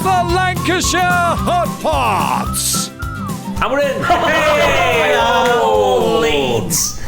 the Lancashire Hotpots. And we're in. Hey! Oh, Leeds.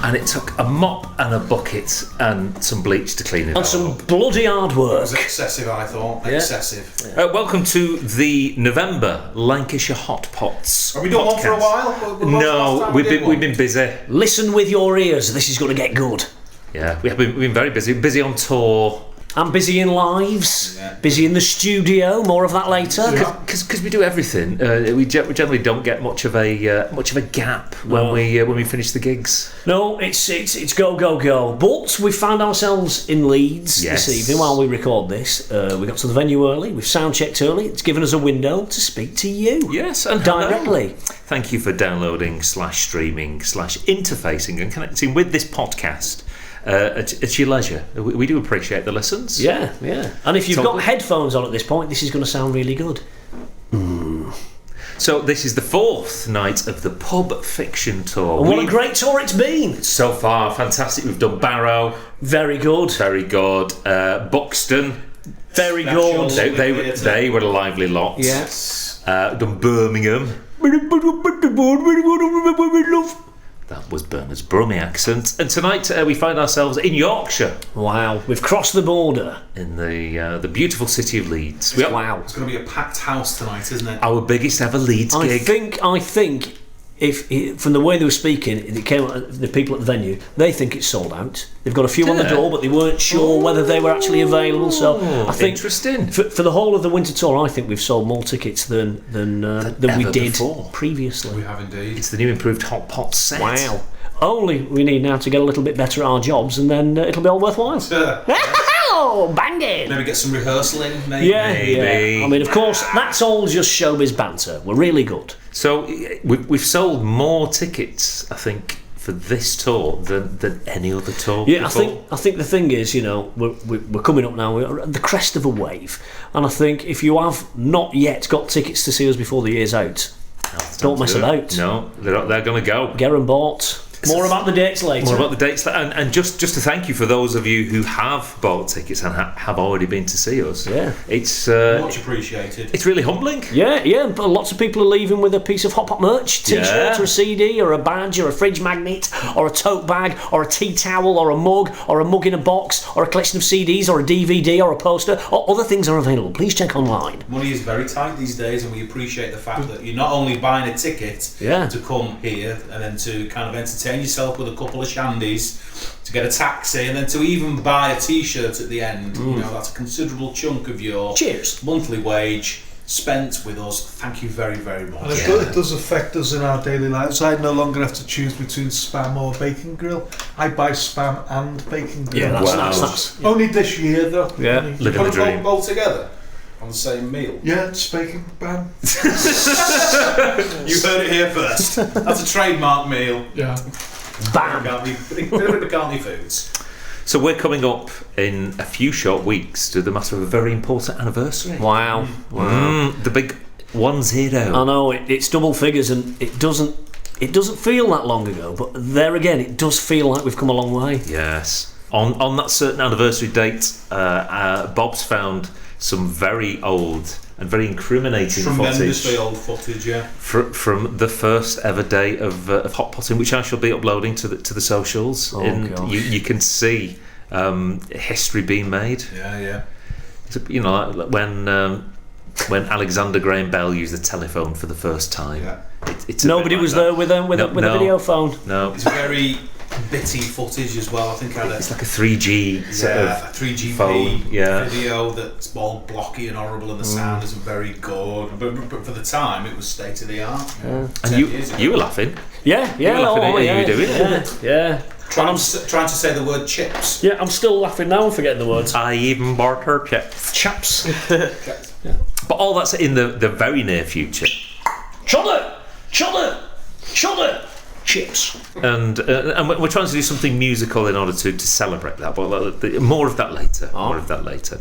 And it took a mop and a bucket and some bleach to clean it And up. some bloody hard It work. was excessive, I thought. Yeah. Excessive. Welcome to the November Lancashire Hotpots. Have we done one for a while? No, we've been busy. Listen with your ears. This is going to get good. Yeah, we've been very busy. Busy on tour. I'm busy in lives, busy in the studio. More of that later. Because we do everything. We generally don't get much of a gap when we finish the gigs. No, it's go. But we found ourselves in Leeds this evening while we record this. We got to the venue early. We've sound checked early. It's given us a window to speak to you. Yes, and directly. Thank you for downloading /streaming /interfacing and connecting with this podcast. At your leisure. We do appreciate the listens. Yeah. And if you've got headphones on at this point, this is going to sound really good. So this is the fourth night of the Pub Fiction Tour. And what a great tour it's been. So far, fantastic. We've done Barrow. Very good. Buxton. Very good. They were a lively lot. Yes. Done Birmingham. That was Bernard's Brummie accent. And tonight we find ourselves in Yorkshire. Wow, we've crossed the border. In the beautiful city of Leeds. Wow. It's going to be a packed house tonight, isn't it? Our biggest ever Leeds gig. I think if from the way they were speaking, it came the people at the venue, they think it's sold out. They've got a few on the door, but they weren't sure whether they were actually available. So I think interesting. For the whole of the winter tour, I think we've sold more tickets than we did before. Previously. We have indeed. It's the new improved Hot Pot set. Wow. Only we need now to get a little bit better at our jobs, and then it'll be all worthwhile. Oh, bang it! Maybe get some rehearsal in, maybe. Yeah. I mean, of course, that's all just showbiz banter. We're really good. So we've sold more tickets, I think, for this tour than any other tour. Yeah, before. I think the thing is, we're coming up now. We're at the crest of a wave, and I think if you have not yet got tickets to see us before the year's out, don't mess about. No, they're going to go. Get them bought. More about the dates later. And just to thank you for those of you who have bought tickets and have already been to see us. Yeah, it's much appreciated. It's really humbling. Yeah. But lots of people are leaving with a piece of Hot Pot merch, T-shirt or a CD or a badge or a fridge magnet or a tote bag or a tea towel or a mug in a box or a collection of CDs or a DVD or a poster or other things are available. Please check online. Money is very tight these days, and we appreciate the fact that you're not only buying a ticket to come here and then to kind of entertain yourself with a couple of shandies, to get a taxi, and then to even buy a t-shirt at the end. That's a considerable chunk of your monthly wage spent with us. Thank you very, very much. And it does affect us in our daily lives. I no longer have to choose between Spam or Bacon Grill. I buy Spam and Bacon Grill. Yeah, that's only this year though. Yeah, living the dream. Both together on the same meal. Yeah, it's Bacon Bam. You heard it here first. That's a trademark meal. Yeah. Bam. McCartney Foods. So we're coming up in a few short weeks to the matter of a very important anniversary. Wow. The big 1-0. I know it's double figures, and it doesn't feel that long ago. But there again, it does feel like we've come a long way. Yes. On that certain anniversary date, Bob's found some very old and very incriminating tremendously footage. Old footage, yeah. From the first ever day of hot potting, which I shall be uploading to the socials. Gosh. You can see history being made. Yeah. So, like when Alexander Graham Bell used the telephone for the first time. Yeah. It's a Nobody bit like was that. there with a video phone. No, It's very bitty footage as well. I think it's like a 3G set a of 3GP phone, video that's all blocky and horrible, and the sound isn't very good. But for the time, it was state of the art. And you were laughing. Yeah. You were laughing at you were doing it. Yeah. Trying to say the word chips. Yeah, I'm still laughing now and forgetting the words. I even bought her chips. Chaps. But all that's in the very near future. Chudder! chips. And we're trying to do something musical in order to celebrate that. But more of that later. More of that later.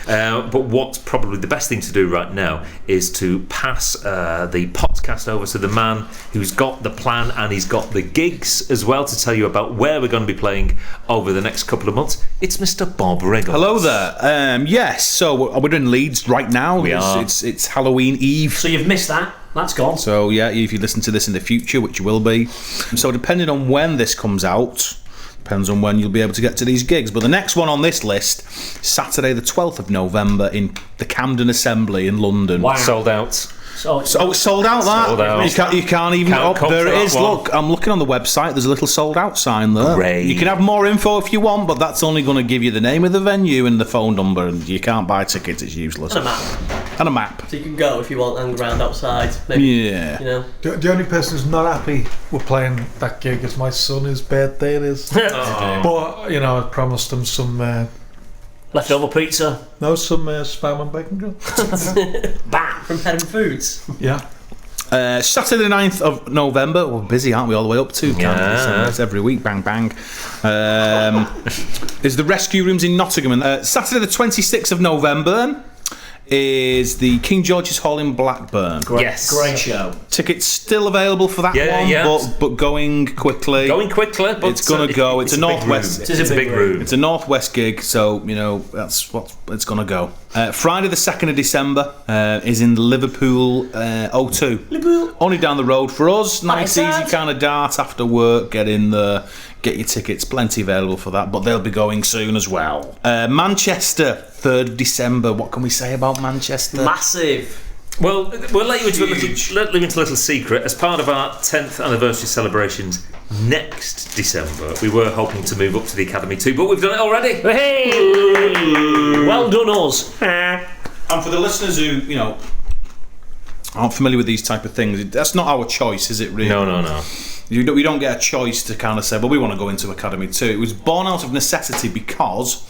But what's probably the best thing to do right now is to pass the podcast over to the man who's got the plan and he's got the gigs as well to tell you about where we're going to be playing over the next couple of months. It's Mr. Bob Riggles. Hello there. Yes, so we're in Leeds right now. We are. It's Halloween Eve. So you've missed that. That's gone. So yeah, if you listen to this in the future, which you will be. So depending on when this comes out, depends on when you'll be able to get to these gigs. But the next one on this list, Saturday the 12th of November in the Camden Assembly in London. Wow. Sold out. So it's sold out. That sold out. You can't even. There it is. Look, I'm looking on the website. There's a little sold out sign there. Great. You can have more info if you want, but that's only going to give you the name of the venue and the phone number, and you can't buy tickets. It's useless. And a map. So you can go if you want and around outside. Maybe, Yeah. You know. The only person who's not happy with playing that gig is my son, whose birthday it is. But, you know, I promised him some... leftover pizza. No, some spam and bacon grill. Bam. From Head and Foods. Yeah. Saturday the 9th of November. We're busy, aren't we, all the way up to? Yeah. It's every week, bang, bang. Is the Rescue Rooms in Nottingham. And, Saturday the 26th of November is the King George's Hall in Blackburn. Yes. Great show. Tickets still available for that one, yeah. But going quickly. But it's going to go. It's a Northwest. It's a big room. It's a Northwest gig, so you know that's what it's going to go. Friday the 2nd of December is in the Liverpool O2. Liverpool. Only down the road for us. Nice, Hi, easy Dad. kind of dart after work. Get in there. Get your tickets. Plenty available for that, but they'll be going soon as well. Manchester, 3rd of December. What can we say about Manchester? Massive. Well, we'll let you into a little secret. As part of our 10th anniversary celebrations next December, we were hoping to move up to the Academy too, but we've done it already. Hey! Well done, us. And for the listeners who, you know, aren't familiar with these type of things, that's not our choice, is it really? No. We don't get a choice to kind of say, well, we want to go into Academy 2. It was born out of necessity because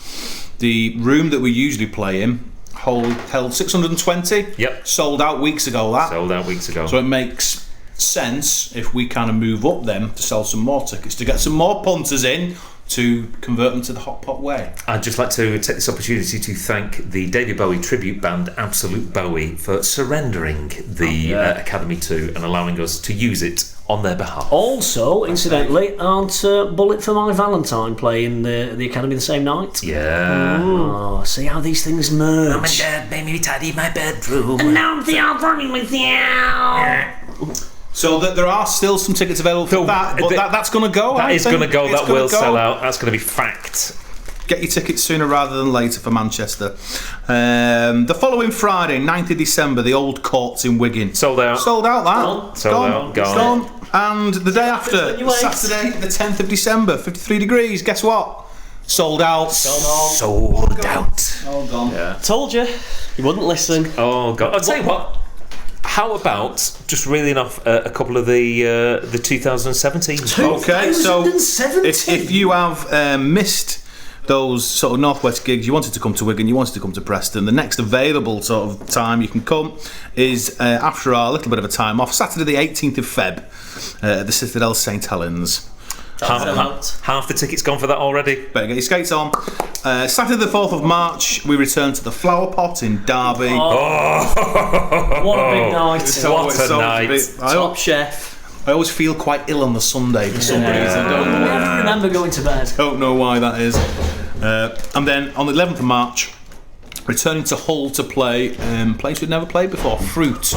the room that we usually play in held 620. Yep. Sold out weeks ago, that. Sold out weeks ago. So it makes sense if we kind of move up them to sell some more tickets, to get some more punters in, to convert them to the Hot Pot way. I'd just like to take this opportunity to thank the David Bowie tribute band Absolute Bowie for surrendering the Academy 2 and allowing us to use it on their behalf. Also, incidentally, aren't Bullet for My Valentine playing the Academy the same night? Yeah. Oh, see how these things merge. Mum and Dad made me tidy my bedroom. And now I'm running with you. So that there are still some tickets available for that, but that's going to go. That is going to go. That will sell out. That's going to be fact. Get your tickets sooner rather than later for Manchester. The following Friday, 9th of December, the Old Courts in Wigan. Sold out. Sold out, that. Sold out. Gone. And the day after, you wait. Saturday, the 10th of December, 53 degrees. Guess what? Sold out. Sold out. All gone. Yeah. Told you. You wouldn't listen. Oh God! I'll tell you what. How about just reeling off a couple of the 2017? Okay, so 2017? if you have missed those sort of Northwest gigs, you wanted to come to Wigan, you wanted to come to Preston, the next available sort of time you can come is after our little bit of a time off, Saturday the 18th of Feb at the Citadel St Helens. Half the tickets gone for that already. Better get your skates on. Saturday the 4th of March, we return to the Flower Pot in Derby. What a big night. What a night. Top chef. I always feel quite ill on the Sunday for some reason. I never remember going to bed. Don't know why that is. And then on the 11th of March, returning to Hull to play place we'd never played before, Fruit.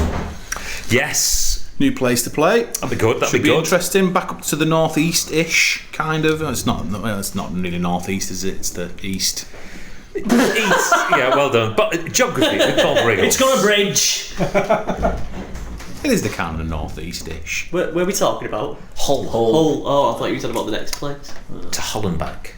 Yes. New place to play. That'd be good. Should be interesting. Back up to the northeast-ish, kind of. It's not really northeast, is it? It's the east. East. Yeah, well done. But geography, we can't bring It's got a bridge. It is the kind of northeast-ish. Where are we talking about? Hull. Oh, I thought you were talking about the next place. to Hull and back.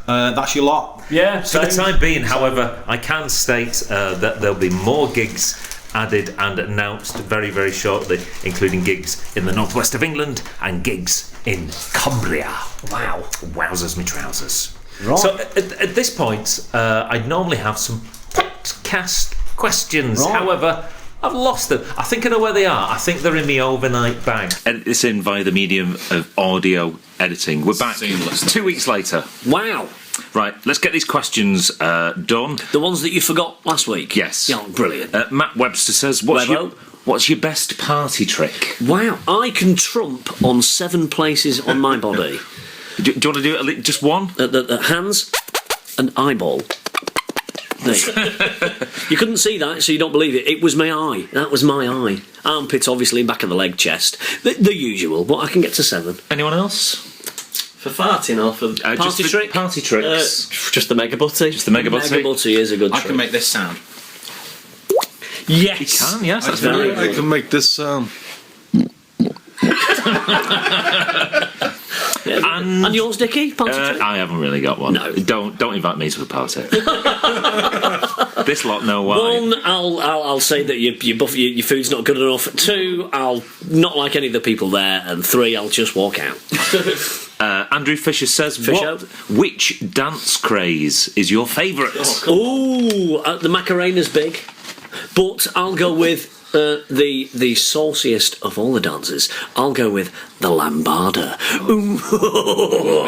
That's your lot. Yeah. For the time being, however, I can state that there'll be more gigs added and announced very, very shortly, including gigs in the northwest of England and gigs in Cumbria. Wow. Wowzers me trousers. Right. So at this point, I'd normally have some podcast questions. Right. However, I've lost them. I think I know where they are. I think they're in the overnight bag. Edit this in via the medium of audio editing. We're back Seamless. 2 weeks later. Wow. Right, let's get these questions done. The ones that you forgot last week? Yes. Yeah, brilliant. Matt Webster says, what's your best party trick? Wow, I can trump on 7 places on my body. Do you want to do it just one? Hands and eyeball. There you go. You couldn't see that, so you don't believe it. It was my eye. That was my eye. Armpits, obviously, back of the leg, chest. The usual, but I can get to 7. Anyone else? For farting or for Party trick? Party tricks. just the megabutty. Just the megabutty. Megabutty is a good I trick. can make this sound. Yes. You can, yes. That's very good. I can make this sound. And yours, Dickie? Party trick? I haven't really got one. No. Don't invite me to a party. This lot know why. 1, I'll say that your food's not good enough. 2, I'll not like any of the people there. And 3, I'll just walk out. Andrew Fisher says, which dance craze is your favourite? Ooh, the Macarena's big. But I'll go with the sauciest of all the dances. I'll go with the lambada. Ooh.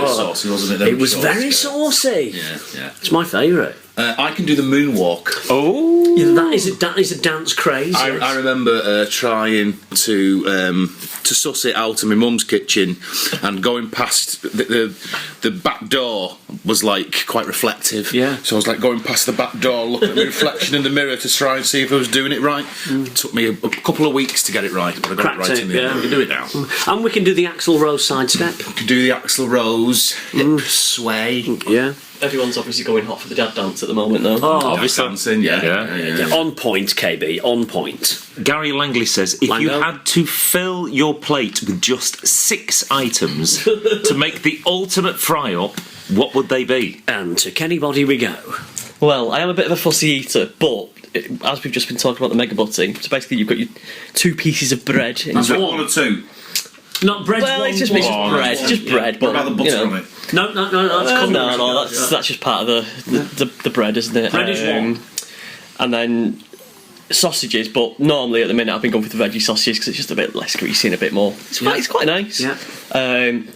Saucy, wasn't it? It was very saucy. Yeah. It's my favourite. I can do the moonwalk. Oh, Yeah, that is a dance craze. I remember trying to suss it out in my mum's kitchen, and going past the back door was like quite reflective. Yeah. So I was like going past the back door, looking at the reflection in the mirror to try and see if I was doing it right. It took me a couple of weeks to get it right, but I got it right in the end. We can do it now. And we can do the Axl Rose sidestep. We can do the Axl Rose hip sway. Yeah. Everyone's obviously going hot for the dad dance at the moment though. Oh, Obviously dancing, yeah. on point, KB, on point. Gary Langley says, if you had to fill your plate with just 6 items to make the ultimate fry-up, what would they be? And to Kenny Body we go. Well, I am a bit of a fussy eater, but as we've just been talking about the megabutty, so basically you've got your 2 pieces of bread. That's what 1 or 2. Not bread. Well, it's just bread. It's just bread. But What about the butter on it? No. That's just part of the bread, isn't it? Bread is one. And then sausages, but normally at the minute I've been going for the veggie sausages because it's just a bit less greasy and a bit more. It's quite nice. Yeah.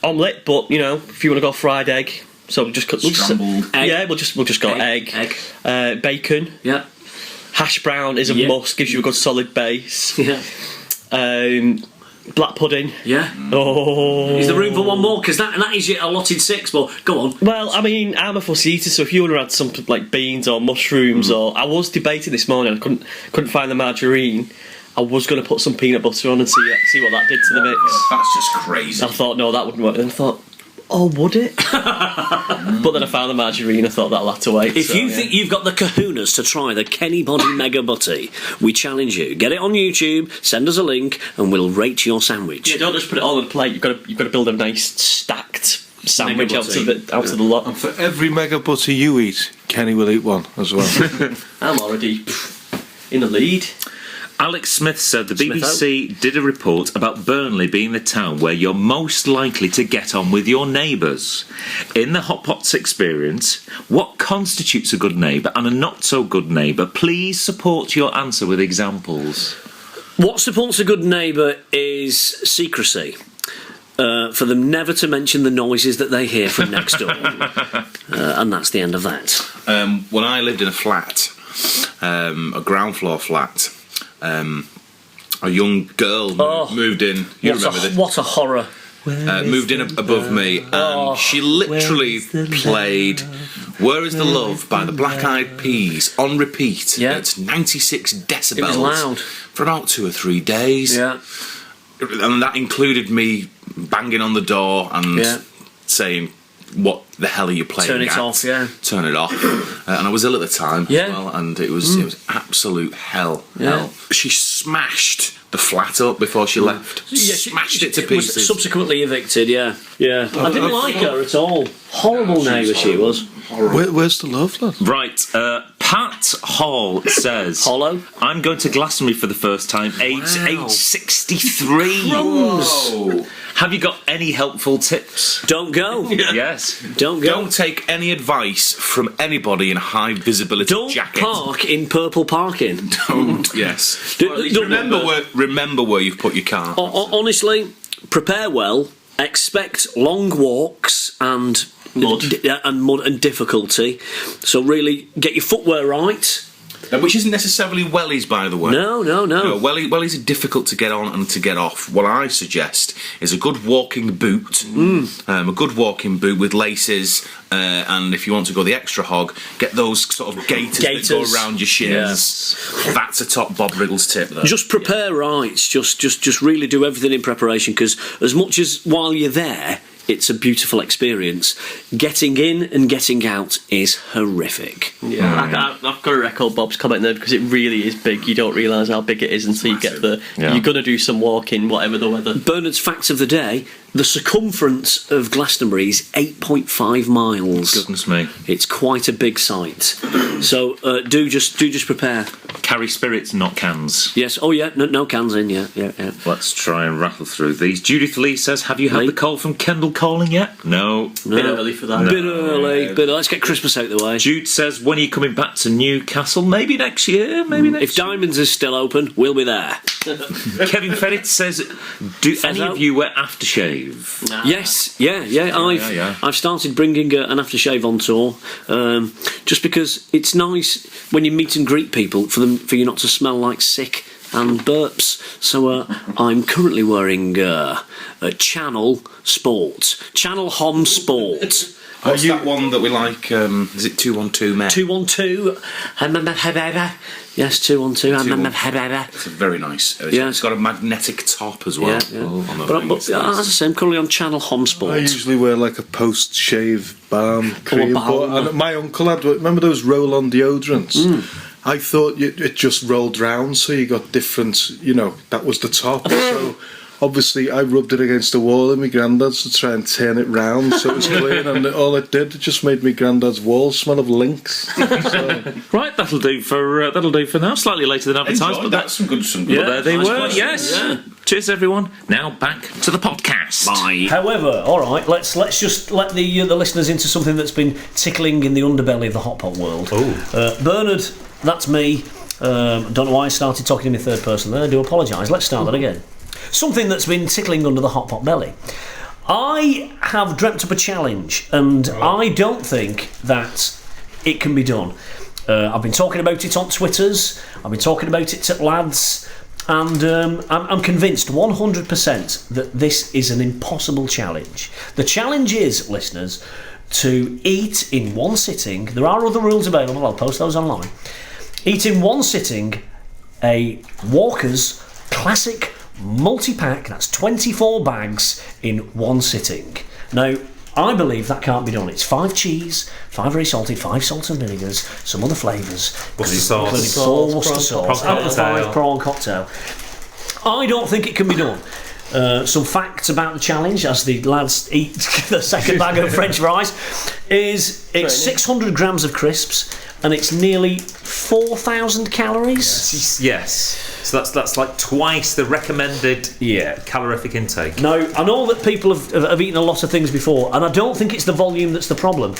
Omelette, but if you want to go fried egg, so we'll just cut Scrambled. Egg. Yeah, we'll just go egg. Bacon. Yeah. Hash brown is a must. Gives you a good solid base. Yeah. Black pudding. Yeah. Oh. Is there room for one more? Because that is your allotted 6. But go on. Well, I mean, I'm a fussy eater, so if you would have had something like beans or mushrooms, or I was debating this morning, I couldn't find the margarine. I was going to put some peanut butter on and see what that did to the mix. That's just crazy. I thought, no, that wouldn't work. And I thought, oh, would it? But then I found the margarine. I thought that'll have to wait. If you think you've got the kahunas to try the Kenny Body Mega Butty, we challenge you. Get it on YouTube, send us a link, and we'll rate your sandwich. Yeah, don't just put it all on the plate. You've got to build a nice stacked sandwich out of the lot. And for every mega butter you eat, Kenny will eat one as well. I'm already in the lead. Alex Smith said the BBC did a report about Burnley being the town where you're most likely to get on with your neighbours. In the Hotpots experience, what constitutes a good neighbour and a not so good neighbour? Please support your answer with examples. What supports a good neighbour is secrecy. For them never to mention the noises that they hear from next door. And that's the end of that. When I lived in a flat, a ground floor flat, a young girl moved in. You remember this? What a horror. Moved in above me, and she literally played Where Is the Love by the Black Eyed Peas on repeat at 96 decibels. It was loud. For about 2 or 3 days. Yeah. And that included me banging on the door and saying, what the hell are you playing Turn it at? off, yeah. Turn it off. And I was ill at the time as well, and it was absolute hell. She smashed the flat up before she left. Yeah, smashed it to was pieces. subsequently evicted, yeah. I didn't like her at all. Horrible neighbour she was. Where's the love, lad? Right, Pat Hall says, Hollow? I'm going to Glastonbury for the first time, age 63. Crumbs. Have you got any helpful tips? Don't go. Yes. Don't go. Don't take any advice from anybody in high visibility Don't jacket. park in purple parking. Don't. Yes. Do- Well, at least don't- remember where you've put your car. Honestly, prepare well. Expect long walks and Mud. mud and difficulty. So really get your footwear right. Which isn't necessarily wellies, by the way. No. Wellies are difficult to get on and to get off. What I suggest is a good walking boot. A good walking boot with laces, and if you want to go the extra hog, get those sort of gaiters that go around your shins. That's a top Bob Riggles tip, though. Just prepare right. Just really do everything in preparation, because as much as while you're there, it's a beautiful experience. Getting in and getting out is horrific. Yeah, I've got to echo Bob's comment there, because it really is big. You don't realise how big it is until you get there. Yeah. You're going to do some walking, whatever the weather. Bernard's fact of the day: the circumference of Glastonbury is 8.5 miles. Goodness me. It's quite a big site. So do just prepare. Carry spirits, not cans. Yes. Oh yeah. No cans in. Yeah. Let's try and rattle through these. Judith Lee says, have you had Lee? the call from Kendall Calling yet? No. Bit early for that. Bit early. Let's get Christmas out the way. Jude says, when are you coming back to Newcastle? Maybe next year. If Diamonds is still open, we'll be there. Kevin Ferret says, do any of you wear aftershave? Nah. Yes, yeah. I've started bringing an aftershave on tour, just because it's nice when you meet and greet people for you not to smell like sick and burps. So I'm currently wearing a Channel Hom Sport. What's that one that we like? Is it 212 Men? 212. Yes, 212. It's a very nice. Yeah. It's got a magnetic top as well. Yeah. On the But thing. as I say, I'm currently on Channel Hom Sport. I usually wear like a post-shave balm cream. balm. And my uncle had, remember those roll-on deodorants? I thought it just rolled round, so you got different, that was the top. So obviously I rubbed it against the wall in my granddad's to try and turn it round so it was clean, and all it did, it just made my granddad's wall smell of lynx. So. Right, that'll do for now. Slightly later than advertised, but that's some good. Yeah, there they nice were. question. Yes. Yeah. Cheers, everyone. Now back to the podcast. Bye. However, all right, let's just let the listeners into something that's been tickling in the underbelly of the hot pot world. Bernard, that's me. Don't know why I started talking in the third person there. I do apologise. Let's start that again. Something that's been tickling under the hot pot belly. I have dreamt up a challenge, and I don't think that it can be done. I've been talking about it on Twitters. I've been talking about it to lads. And I'm convinced 100% that this is an impossible challenge. The challenge is, listeners, to eat in one sitting. There are other rules available. I'll post those online. Eat in one sitting a Walker's Classic multipack. That's 24 bags in one sitting. Now, I believe that can't be done. It's 5 cheese, 5 very salted, 5 salt and vinegars, some other flavours, Worcester sauce. including 4 Worcester sauce, prawn and a cocktail. 5 prawn cocktail. I don't think it can be done. Some facts about the challenge as the lads eat the second bag of French fries is it's 600 grams of crisps and it's nearly 4,000 calories. Yes. So that's like twice the recommended calorific intake. Now, I know that people have eaten a lot of things before, and I don't think it's the volume that's the problem.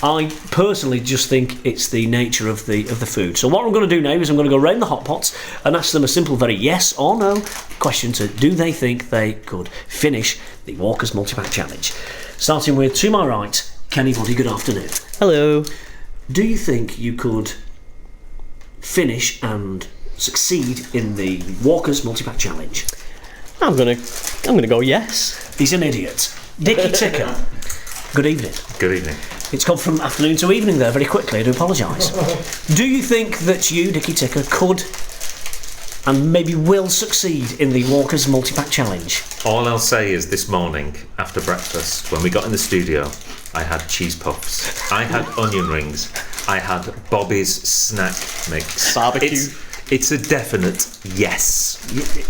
I personally just think it's the nature of the food. So what I'm going to do now is I'm going to go round the hot pots and ask them a simple, very yes or no question to do they think they could finish the Walker's Multipack Challenge. Starting with, to my right, Kenny Buddy, good afternoon. Hello. Do you think you could finish and succeed in the Walker's Multipack Challenge? I'm gonna go yes. He's an idiot. Dickie Ticker, good evening. Good evening. It's gone from afternoon to evening there very quickly, I do apologise. Do you think that you, Dickie Ticker, could and maybe will succeed in the Walker's Multipack Challenge? All I'll say is this morning, after breakfast, when we got in the studio, I had cheese puffs, I had onion rings, I had Bobby's snack mix. Barbecue. It's a definite yes.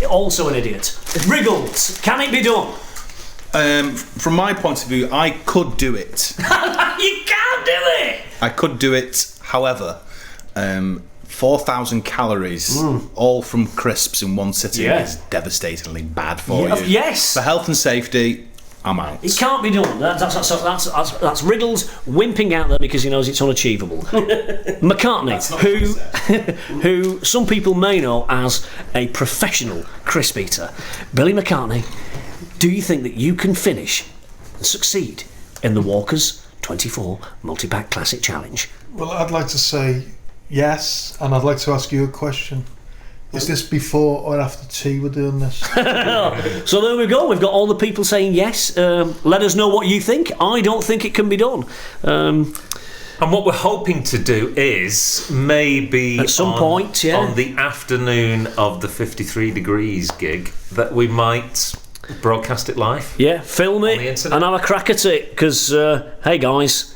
Also an idiot. Wriggles, can it be done? From my point of view, I could do it. You can't do it! I could do it, however, 4,000 calories, all from crisps in one sitting, is devastatingly bad for you. Yes. For health and safety, I'm out. It can't be done. That's Riddles wimping out there because he knows it's unachievable. McCartney, who some people may know as a professional crisp eater. Billy McCartney, do you think that you can finish and succeed in the Walker's 24 Multipack Classic Challenge? Well, I'd like to say yes, and I'd like to ask you a question. Is this before or after tea we're doing this? So there we go. We've got all the people saying yes. Let us know what you think. I don't think it can be done. And what we're hoping to do is maybe at some point, on the afternoon of the 53 Degrees gig, that we might broadcast it live. Yeah, film it and have a crack at it. Because, hey guys,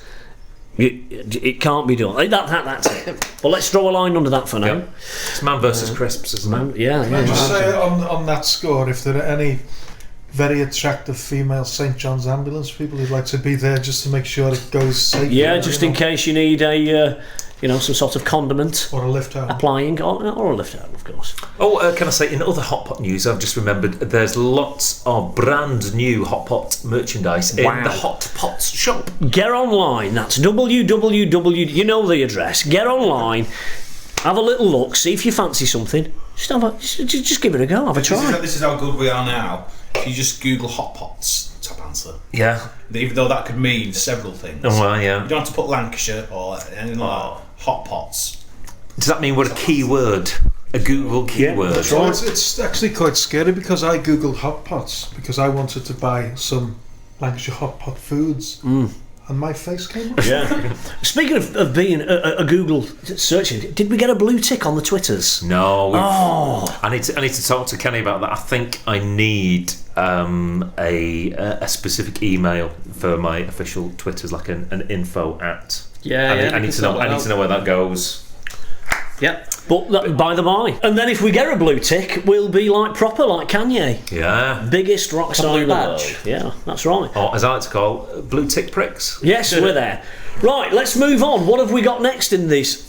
it can't be done. That's it. But let's draw a line under that for now. Yep. It's man versus crisps, isn't it? Can I just say on that score, if there are any very attractive female St John's ambulance people who'd like to be there just to make sure it goes safely. Yeah, just in case you need a some sort of condiment or a lift home applying, or a lift home, of course. Oh, can I say, in other Hot Pot news, I've just remembered there's lots of brand new Hot Pot merchandise in the Hot Pots shop. Get online. That's www. You know the address. Get online. Have a little look. See if you fancy something. Just give it a go. Have a try. This is how good we are now. If you just Google Hot Pots, top answer. Yeah. Even though that could mean several things. Oh, well, yeah. You don't have to put Lancashire or anything like that. Hot Pots. Does that mean we're a keyword? A Google keyword? Yeah, that's right. It's actually quite scary because I googled Hot Pots because I wanted to buy some Lancashire Hot Pot foods. And my face came up. Yeah. Speaking of being a Google searching, did we get a blue tick on the Twitters? No. I need to talk to Kenny about that. I think I need a specific email for my official Twitters, like an info at. Yeah, I need to know where that goes. Yeah. But by the by. And then if we get a blue tick, we'll be like proper, like Kanye. Yeah. Biggest rock star in the world. Yeah, that's right. Or as I like to call, blue tick pricks. Yes, we're there. Right, let's move on. What have we got next in this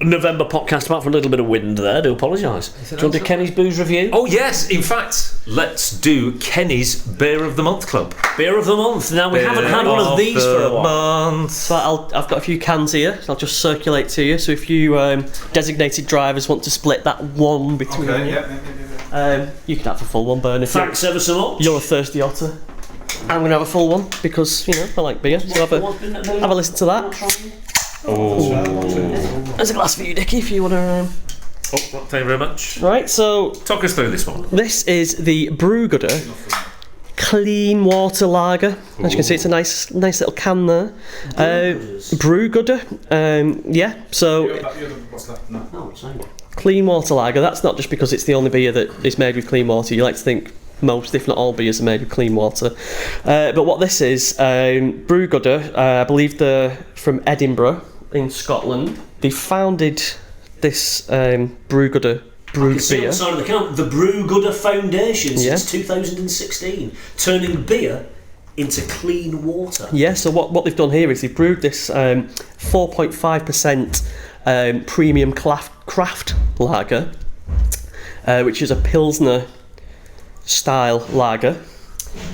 November podcast, apart from a little bit of wind there? I do apologise. Do you want to do Kenny's booze review? Oh yes, in fact, let's do Kenny's Beer of the Month Club. Beer of the Month. Now, we haven't had one of these for a while. So I've got a few cans here, so I'll just circulate to you. So if you designated drivers want to split that one between you, you can have a full one, Bernard. Thanks ever so much. You're a thirsty otter. I'm going to have a full one because, I like beer. So have a listen to that. There's a glass for you, Dickie, if you want to. Thank you very much. Right, so talk us through this one. This is the BrewGooder Clean Water Lager. As you can see, it's a nice little can there. BrewGooder, Clean Water Lager. That's not just because it's the only beer that is made with clean water. You like to think most, if not all, beers are made with clean water. But what this is, BrewGooder, I believe they're from Edinburgh in Scotland. They founded this BrewGooder brewed beer. On the side of the can, the BrewGooder Foundation since 2016, turning beer into clean water. Yeah, so what they've done here is they've brewed this 4.5% premium craft lager, which is a Pilsner style lager,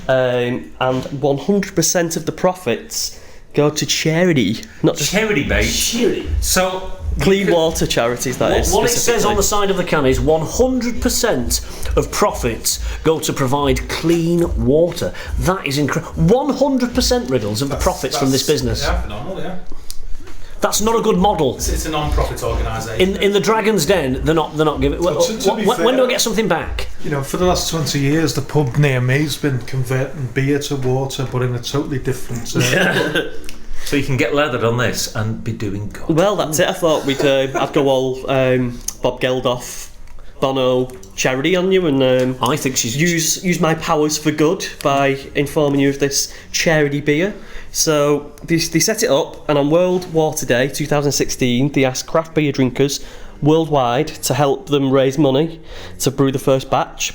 and 100% of the profits go to charity, not just charity, mate. Charity. So clean water charities. What it says on the side of the can is 100% of profits go to provide clean water. That is incredible. 100% Riddles of the profits from this business. Yeah, phenomenal. Yeah. That's not a good model. It's a non-profit organisation. In the Dragon's Den, they're not giving. When do I get something back? For the last 20 years, the pub near me's been converting beer to water, but in a totally different. So you can get leathered on this and be doing good. Well, that's it. I thought I'd go all Bob Geldof, Bono charity on you, and I think she's use my powers for good by informing you of this charity beer. So they set it up, and on World Water Day 2016, they asked craft beer drinkers worldwide to help them raise money to brew the first batch.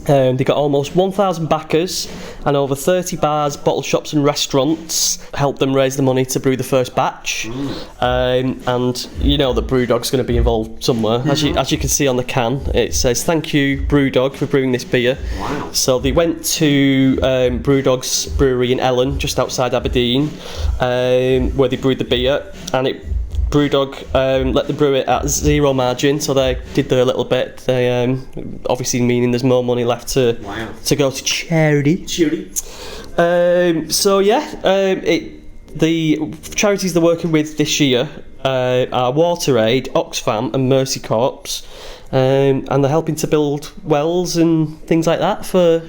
They got almost 1,000 backers, and over 30 bars, bottle shops and restaurants helped them raise the money to brew the first batch. And you know that BrewDog's going to be involved somewhere. As you can see on the can, it says, "Thank you, BrewDog, for brewing this beer." Wow. So they went to BrewDog's brewery in Ellen, just outside Aberdeen, where they brewed the beer, and BrewDog let them brew it at zero margin, so they did their little bit. They obviously meaning there's more money left to go to charity. The charities they're working with this year are WaterAid, Oxfam, and Mercy Corps, and they're helping to build wells and things like that for.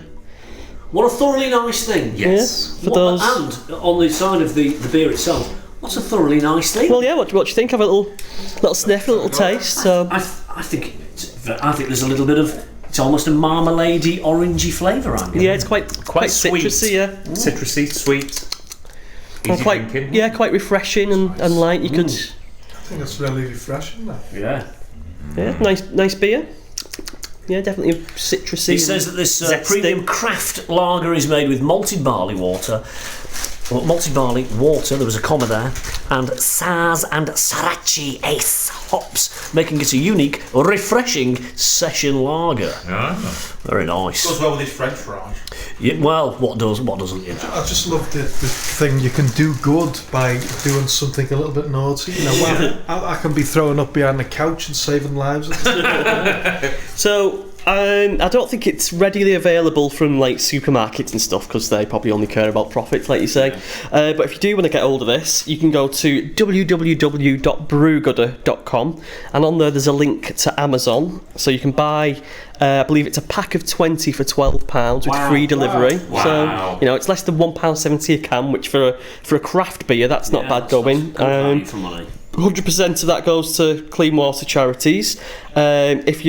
What a thoroughly nice thing. Yes. For those. And on the side of the beer itself, what's a thoroughly nice thing? Well, yeah. What do you think? Have a little sniff, a little taste. So I think there's a little bit of. It's almost a marmalade-y, orangey flavour. Yeah, it's quite sweet. citrusy. Yeah. Citrusy, sweet. Easy drinking. Yeah, quite refreshing and light. You could. I think it's really refreshing. That. Yeah, nice beer. Yeah, definitely citrusy. It says that this premium craft lager is made with malted barley water. Well, malted barley water, there was a comma there, and Saz and Sriracha Ace hops, making it a unique, refreshing session lager. Very nice. Goes well with his French fries. Yeah, well, what doesn't? You know? I just love the thing you can do good by doing something a little bit naughty. You know, I can be throwing up behind the couch and saving lives. So I don't think it's readily available from like supermarkets and stuff because they probably only care about profits, like you say. But if you do want to get hold of this, you can go to www.brewgooder.com, and on there's a link to Amazon, so you can buy. I believe it's a pack of 20 for £12 with free delivery. Wow. So you know it's less than £1.70 a can, which for a craft beer that's not bad going. 100% of that goes to clean water charities. If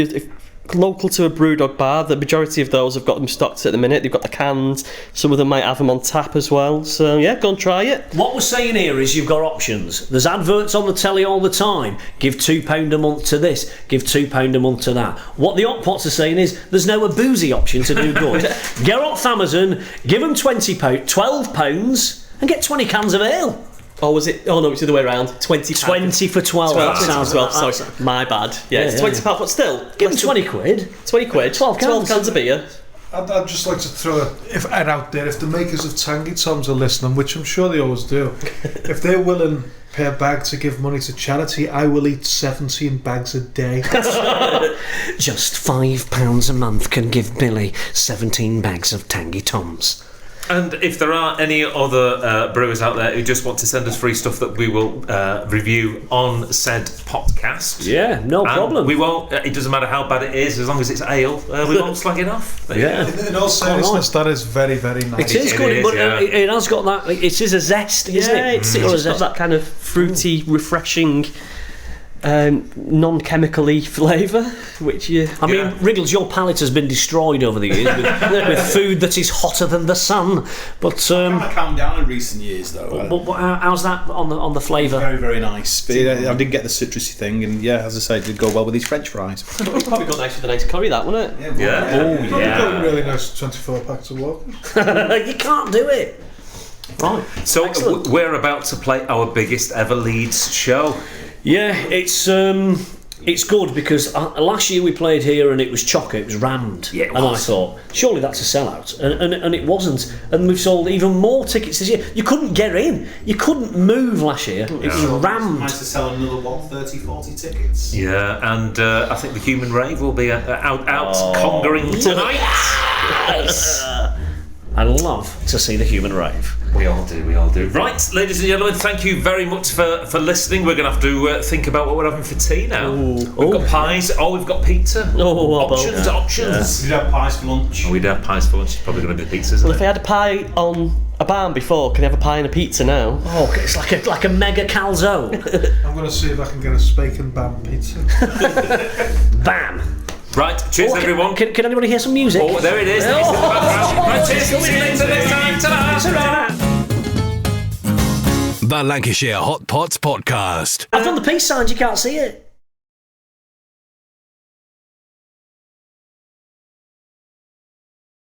local to a BrewDog bar, the majority of those have got them stocked at the minute. They've got the cans. Some of them might have them on tap as well. So yeah, go and try it. What we're saying here is you've got options. There's adverts on the telly all the time. Give £2 a month to this. Give £2 a month to that. What the Hotpots are saying is there's no a boozy option to do good. Get off Amazon, give them £12 and get 20 cans of ale. Or was it? Oh no, it's the other way around. 20 for 12. That sounds well. Sorry, my bad. Yeah, it's £20, but still, give them 20 quid. 20 quid. 12 cans of beer. I'd just like to throw it out there. If the makers of Tangy Toms are listening, which I'm sure they always do, if they're willing to pay a bag to give money to charity, I will eat 17 bags a day. Just £5 a month can give Billy 17 bags of Tangy Toms. And if there are any other brewers out there who just want to send us free stuff that we will review on said podcast, no problem. We won't. It doesn't matter how bad it is, as long as it's ale. We won't slag it off. In all seriousness, that is very, very nice. It is good, but it has got that. It is a zest, isn't it? It's got that kind of fruity, refreshing. Non-chemical-y flavour, which you... I mean, Wriggles, your palate has been destroyed over the years with food that is hotter than the sun. But I've kind of calmed down in recent years, though. But how's that on the flavour? Very, very nice. But I did get the citrusy thing, and as I say, it did go well with these French fries. Probably got nice with a nice curry, that, wouldn't it? Probably got really nice 24 packs of water. You can't do it. Right. So we're about to play our biggest ever Leeds show. Yeah, it's good because last year we played here and it was chocker, it was rammed. Yeah, it was. And I thought, surely that's a sellout. And it wasn't. And we've sold even more tickets this year. You couldn't get in. You couldn't move last year. It was rammed. Nice to sell another 30, 40 tickets. Yeah, and I think the Human Rave will be out conquering tonight. Yes. I love to see the Human Rave. We all do. Right, ladies and gentlemen, thank you very much for listening. We're going to have to think about what we're having for tea now. We've got pies. We've got pizza. Options. We'd have pies for lunch. We'd have pies for lunch. It's probably going to be pizza, isn't Well, if I had a pie on a barn before, can I have a pie and a pizza now? Oh, it's like a mega calzone. I'm going to see if I can get a Spake and Bam pizza. Bam. Right, cheers everyone. Can anybody hear some music? Oh, there it is. Right, cheers. See you later next time. Ta-da. The Lancashire Hotpots Podcast. I've done the peace signs, you can't see it.